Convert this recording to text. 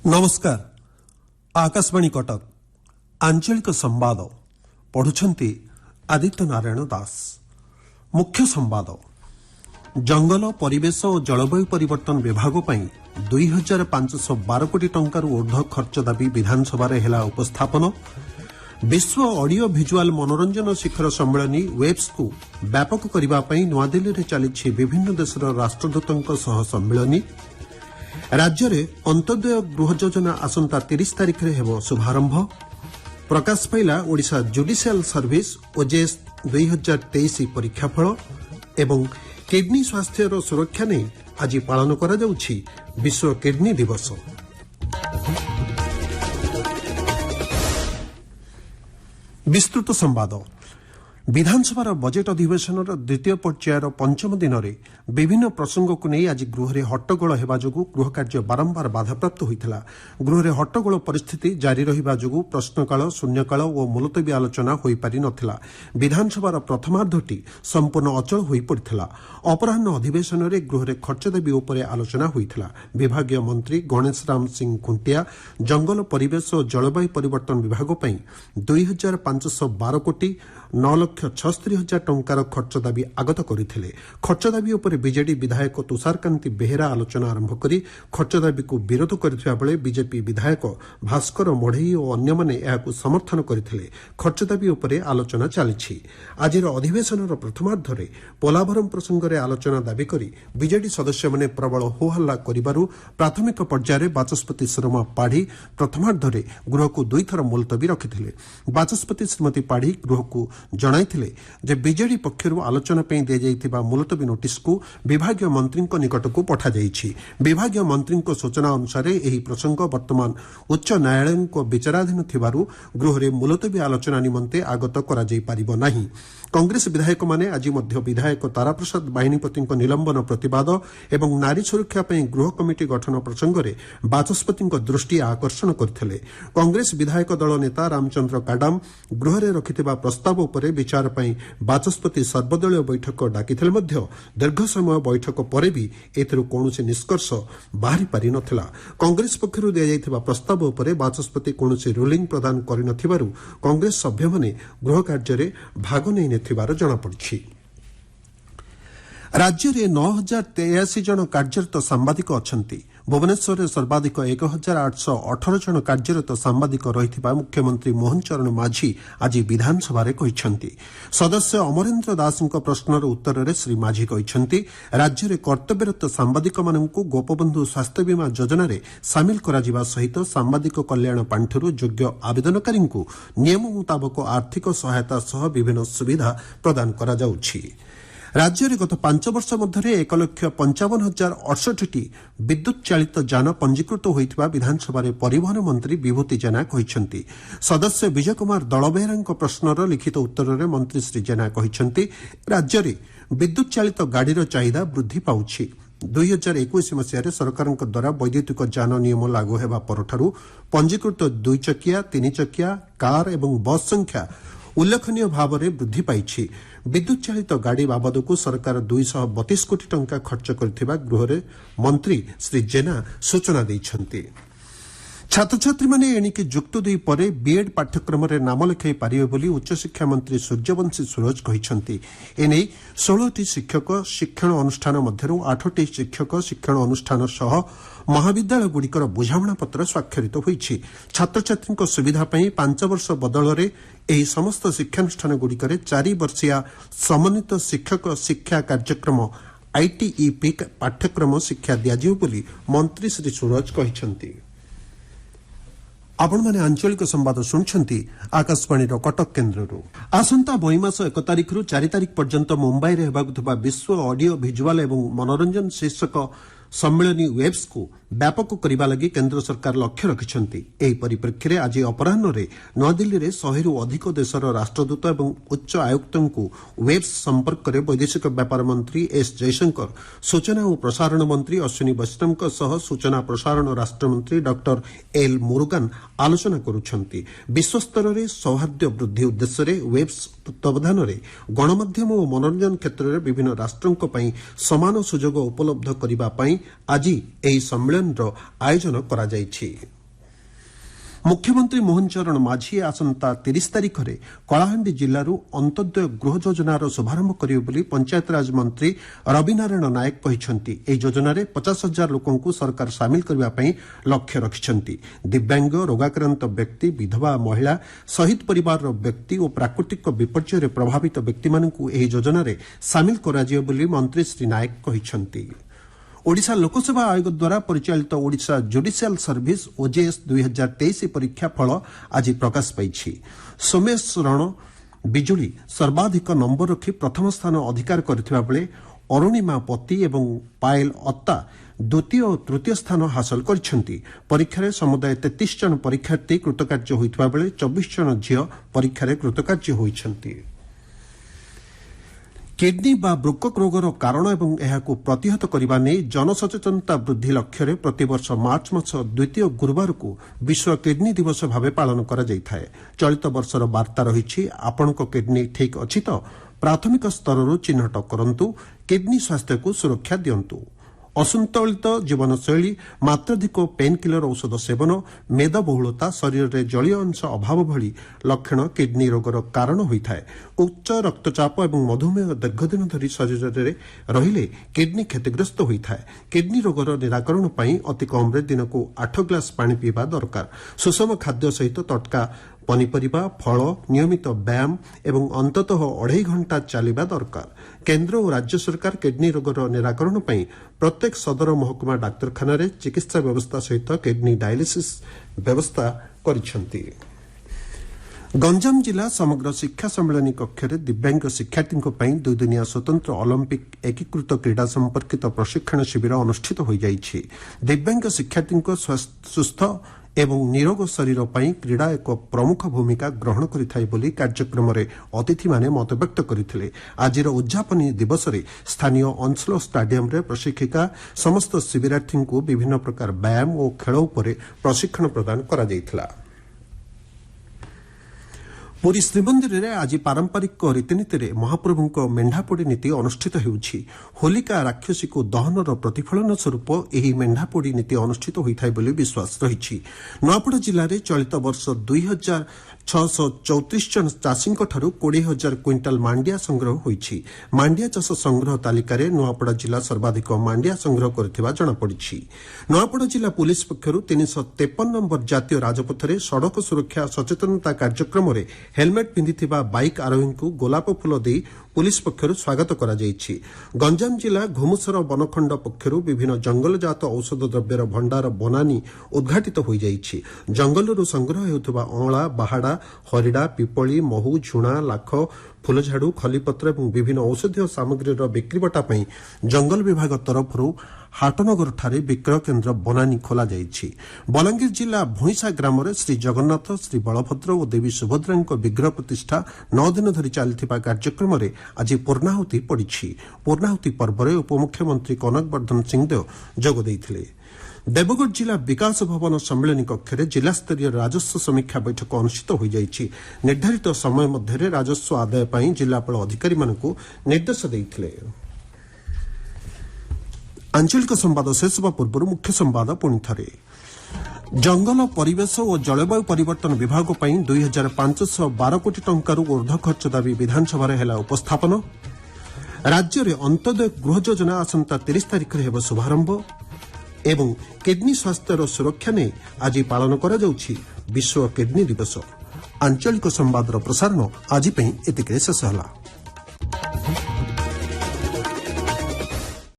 नमस्कार आकाशवाणी कटक आंचलिक संवाद पढ़ुछंती आदित्य नारायण दास। मुख्य संवाद जंगल परिवेश और जलवायु परिवर्तन विभाग पर 2512 कोटी टंकार ऊर्ध्व खर्च दाबी विधानसभा हेला उपस्थापन। विश्व ऑडियो भिजुआल मनोरंजन शिखर सम्मेलन वेब्स को व्यापक करने नुआदिल्ली में चली विभिन्न देशर राष्ट्रदूतों सह सम्मेलन। राज्य में अंत्योदय गृह योजना आसंता 30 तारिख में हेब शुभारंभ। प्रकाश पाइला ओडिशा जुडिशियल सर्विस ओजेएस 2023 परीक्षाफल एवं किडनी स्वास्थ्यर सुरक्षा नहीं आज पालन करा जाउछि विश्व किडनी दिवस। विस्तृत संवाद विधानसभा बजेट अधिवेशन द्वितीय पर्यायर पंचम दिन में विभिन्न प्रसंग को नहीं आज गृह में हट्टगोल होगा जो गृह कार्य बारंबार बाधाप्राप्त होता। गृह में हट्टगोल परिस्थिति जारी रहा जो प्रश्नकाल शून्यकाल और मुलतवी आलोचना हो पारि नथिला। विधानसभार प्रथमार्धटी संपूर्ण अचल हो पड़ता। अपराह्न अधिवेशन में गृह में खर्च दाबी उपर आलोचना होता। विभागीय मंत्री गणेश राम सिंह खुंटिया जंगल परिवेश और जलवायु परिवर्तन विभाग पर 2512 कोटी 9,76,000 टंकार खर्च दाबी आगत करते। खर्च दाबी उपर बीजेडी विधायक तुषारकांति बेहेरा आलोचना आरंभ कर खर्च दाबी को विरोध करथिबा बेले बीजेपी विधायक भास्कर मढ़ई और अन्यमाने एहाकु समर्थन करथिले। खर्च दाबी उपर आलोचना चली। आज अधिवेशन प्रथमार्धरे पोलाभरम प्रसंग में आलोचना दाबी कर बीजेडी सदस्य माने प्रबल होहल्ला करिबारु प्राथमिक पर्यायर बाचस्पति सुरमा पाढ़ी प्रथमार्धरे गृह को दुईथर मुलतवी रखिथिले। बाचस्पति श्रीमती पाढ़ी गृह को जणाइथिले जे बीजेडी पक्षरु आलोचना पे दे जाइथिबा मुलतवी नोटिस को विभागीय मंत्री निकट को पठा जाइछि। विभागीय मंत्री सूचना अनुसार एही प्रसंग वर्तमान उच्च न्यायालय को विचाराधीन थिबारु गृह रे मुलतवी आलोचना निमंते आगत करा जाई पारिबो नाही। कांग्रेस विधायक माने आज मध्य विधायक ताराप्रसाद बाहिनीपति निलंबन प्रतिवाद एवं नारी सुरक्षा पे गृह कमिटी गठन प्रसंग में बाचस्पति दृष्टि आकर्षण करथिले। कांग्रेस विधायक दल नेता रामचंद्र काडाम गृह में रखिथिबा प्रस्ताव उपरे विचार पई बाचस्पति सर्वदलीय बैठक डाकिथिले मध्य दीर्घ समय बैठक पर भी एथिरु कोनोसी निष्कर्ष बाहरी पारि नथिला। कांग्रेस पक्षरु दिया जाइथिबा प्रस्ताव उपरे बाचस्पति कोनोसी रूलिंग प्रदान करि नथिबारु कांग्रेस सभ्य माने गृह कार्य रे भाग नै नेथिबार जणा पड़छि। राज्य में 9,083 जन कार्यरत सांबादिक अछंती। भुवनेश्वर में सर्वाधिक 1,818 जन कार्यरत सांबादिक रही मुख्यमंत्री मोहन चरण माझी आज विधानसभा कहिसेंति। सदस्य अमरेन्द्र दास प्रश्नर उत्तर में श्री माझी कहिसेंति राज्य में कर्तव्यरत सांबादिक मानकु गोपबंधु स्वास्थ्य बीमा योजना रे सामिल करा सहित सांबादिक कल्याण पांठिरु योग्य आवेदनकारी नियम मुताबक आर्थिक सहायता सह विभिन्न सुविधा प्रदान करा जाउछि। राज्य में गत 5 वर्ष मध्य 1,55,068 विद्युत चालित जान पंजीकृत होइथिबा विधानसभा परिवहन मंत्री विभूति जेना कहिसेंति। सदस्य विजय कुमार दलबेहरा प्रश्नर लिखित उत्तर में मंत्री श्री जेना कहिसेंति राज्य में विद्युत चालित गाड़ीर चाहिदा वृद्धि पाउछि। 2021 मसीह सरकार द्वारा वैद्युतिक जान नियम लागू होगा परठारु पंजीकृत 2 चकिया 3 चकिया कार एवं बस संख्या उल्लेखनीय भाव में वृद्धि पाई। विद्युत चालित गाड़ी बाबद को सरकार 232 कोटी टंका खर्च करथिबा गृह रे मंत्री श्री जेना सूचना दैछंती। छात्र छात्री माने एणिके जुक्त 2 परे बीएड पाठ्यक्रम रे नाम लिखाई पारिबे बोली उच्च शिक्षा मंत्री सूर्यवंशी सूरज कहिसेंति। एने 16टी शिक्षक शिक्षण अनुष्ठान मध्यरु 8टी शिक्षक शिक्षण अनुष्ठान सह महाविद्यालय गुड़िकर बुझामणा पत्र स्वाक्षरित होईछि। छात्र छात्री सुविधा पई 5 वर्ष बदल रे एही समस्त शिक्षानुष्ठान गुड़िकर 4 वर्षिया समन्वित शिक्षक शिक्षा कार्यक्रम आईटीईपी पाठ्यक्रम शिक्षा दियाजियो बोली मंत्री श्री सूरज कहिसेंति। आपण माने आंचलिक संवाद सुनछंती आकाशवाणी कटक केन्द्ररू। आसंता मई मास 1 तारिख रु 4 तारिख पर्यंत मुंबई रे हेबाकु थबा विश्व ऑडियो भिजुआल एवं मनोरंजन शीर्षक सम्मेलन वेब्स को व्यापक करने लगी केंद्र सरकार लक्ष्य रखिछंती। एही परिप्रेक्षी रे आज अपराह्न रे नयादिल्ली रे 100 रु अधिक देशर राष्ट्रदूत एवं उच्च आयुक्तों को वेब्स संपर्क में वैदेशिक व्यापार मंत्री एस जयशंकर, सूचना और प्रसारण मंत्री अश्विनी वैष्णव सह सूचना प्रसारण राष्ट्रमंत्री डॉक्टर एल मुरुगन आलोचना करुछंती। विश्वस्तर में सौहार्द वृद्धि उद्देश्य वेब्स तत्वावधान में गणमाध्यम और मनोरंजन क्षेत्र में विभिन्न राष्ट्रों समान सुजोग उपलब्ध करने आज एही सम्मेलन आयोजन करा जायछि। मुख्यमंत्री मोहन चरण माझी आसंता 30 तारिख में कलाहांडी जिल्लारू अंत्योदय गृह योजनार शुभारंभ करिवे बोली पंचायतराज मंत्री रविनारायण नायक कहिसेंति। एही योजनार 50,000 लोकंकु सरकार सामिल करबा पई लक्ष्य रखिसेंति। दिव्यांग, रोगाक्रांत व्यक्ति, विधवा महिला, शहीद परिवार व्यक्ति और प्राकृतिक विपर्यय प्रभावित व्यक्ति मानकु एही योजनार सामिल कराजियो बोली मंत्री श्री नायक कहिसेंति। ओडिशा लोकसेवा आयोग द्वारा परिचालित ओडिशा जुडिशियल सर्विस ओजेएस 2023 परीक्षा फल आज प्रकाश पाइछि। सोमेश रण बिजुली सर्वाधिक नंबर रखी प्रथम स्थान अधिकार करथिबा बेले अरुणिमा पति एवं पायल अत्ता द्वितीय और तृतीय स्थान हासिल କରିଛନ୍ତି। परीक्षाରେ समुदाय 33 जन परीक्षार्थी कृतकार्य होइतबा बेले 24 जन झियो परीक्षाରେ कृतकार्य होइछन्ति। किडनी बा वृक्क रोगर कारण एवं एहाकु प्रतिहत करने नहीं जनसचेतनता वृद्धि लक्ष्य रे प्रतिवर्ष मार्च मास द्वितीय गुरुवार को विश्व किडनी दिवस भाव पालन करा जायथाय। चलित वर्षर वार्ता रही आपणक किडनी ठीक अछि तो प्राथमिक स्तर चिन्हट करंतु, किडनी स्वास्थ्य को सुरक्षा दियंतु। असंतुलित जीवनशैली, मात्राधिक पेन किलर औषध सेवन, मेदबहुलता, शरीर में जलीय अंश अभाव भली लक्षण किडनी रोगर कारण होइथाय। उच्च रक्तचाप एवं मधुमेह दीर्घदिन धरी शरीर में रहिले किडनी क्षतिग्रस्त होइथाय। किडनी रोगर निराकरण पई अति कम रे दिन को 8 ग्लास पानी पीवा दरकार। सुषम खाद्य सहित तटका पनीपरिबा, फल, नियमित व्यायाम एवं अंततः 2.5 घंटा चलिबा दरकार। केंद्र और राज्य सरकार किडनी रोगर निराकरण पई प्रत्येक सदर महकुमा डाक्तरखाना रे चिकित्सा व्यवस्था सहित किडनी डायलिसिस व्यवस्था करिसेंति। गंजाम जिला समग्र शिक्षा सम्मेलनी कक्ष में दिव्यांग शिक्षार्थी 2 दिनिया स्वतंत्र ओलंपिक एकीकृत क्रीड़ा संपर्कित प्रशिक्षण शिविर अनुष्ठित हो जाइछि। दिव्यांग शिक्षार्थी सुस्थ एवं निरोग शरीर पर क्रीड़ा एक प्रमुख भूमिका ग्रहण करिथाय बोली कार्यक्रम में अतिथि माने मत व्यक्त करथिले। आजिर उद्यापनी दिवस रे स्थानीय अंचल स्टाडियम रे प्रशिक्षिका समस्त शिविरार्थी को विभिन्न प्रकार व्यायाम और खेल उपर प्रशिक्षण प्रदान करा जायथिला। पुरी श्रीमंदिर में आज पारंपरिक रीतिनीति महाप्रभु मेढ़ापोड़ी नीति अनुष्ठित होउछि। होलिका राक्षसी को दहनर प्रतिफलन स्वरूप यह मेढ़ापोड़ी नीति अनुष्ठित होइथाय बोली विश्वास रही। नुआपड़ा जिले में चलित वर्ष 2634 जन चाषी 20,000 क्विंटाल मांडिया संग्रह होइछि। मांडिया चाष संग्रह तालिकार नुआपड़ा जिला सर्वाधिक मांडिया संग्रह करथिबा जଣାपड़िछि। नुआपड़ा जिला पुलिस पक्षरु 353 नंबर जातीय राजपथ में सड़क सुरक्षा सचेतनता कार्यक्रम में हेलमेट पिंधिथिबा बाइक आरोही को गोलाप फूल दे पुलिस पक्षरु स्वागत करा जायछि। गंजाम जिला घुमुसर बनखंड पक्षरु विभिन्न जंगलजात औषध द्रव्यर भंडार बनानी उद्घाटित हो जायछि। जंगलरू संग्रह हेउथबा अँला, बाहाडा, हरिडा, पिपली, महू, झुणा, लाख, फूलझाड़ू, खलीपत्र और विभिन्न औषधीय सामग्रीर बिक्रीबटा पई जंगल विभाग तरफରୁ हाटनगर ठारे विक्रय केन्द्र बनानी खोला जायछि। बलांगीर जिला भोईसा ग्राम में श्री जगन्नाथ, श्री बलभद्र और देवी सुभद्रा विग्रह प्रतिष्ठा 9 दिन धरी चलथिबा कार्यक्रम में आज पूर्णाहुति पड़िछि। पूर्णाहुति पर्व में उपमुख्यमंत्री कनक वर्धन सिंहदेव जोग देइथिले। देवगढ़ जिला विकास भवन सम्मेलनी कक्ष में जिलास्तरीय राजस्व समीक्षा बैठक अनुष्ठित हो जाइछि। निर्धारित समय मध्य राजस्व आदाय पई जिलापाल अधिकारी मानकु निर्देश देइथिले। आंचलिक संवाद शेष होगा पूर्व मुख्य संवाद पुणी थे। जंगल, परिवेश और जलवायु परिवर्तन विभाग पर 2,512 कोटी टंकार ऊर्ध्व खर्च दाबी विधानसभा है उपस्थापन। राज्य में अंत्योदय गृह योजना आसंता 30 तारिख में शुभारंभ एवं किडनी स्वास्थ्यर सुरक्षा ने आज पालन करा जाउछि विश्व किडनी दिवस। आंचलिक संवादर प्रसारण आज एतिके शेष होला।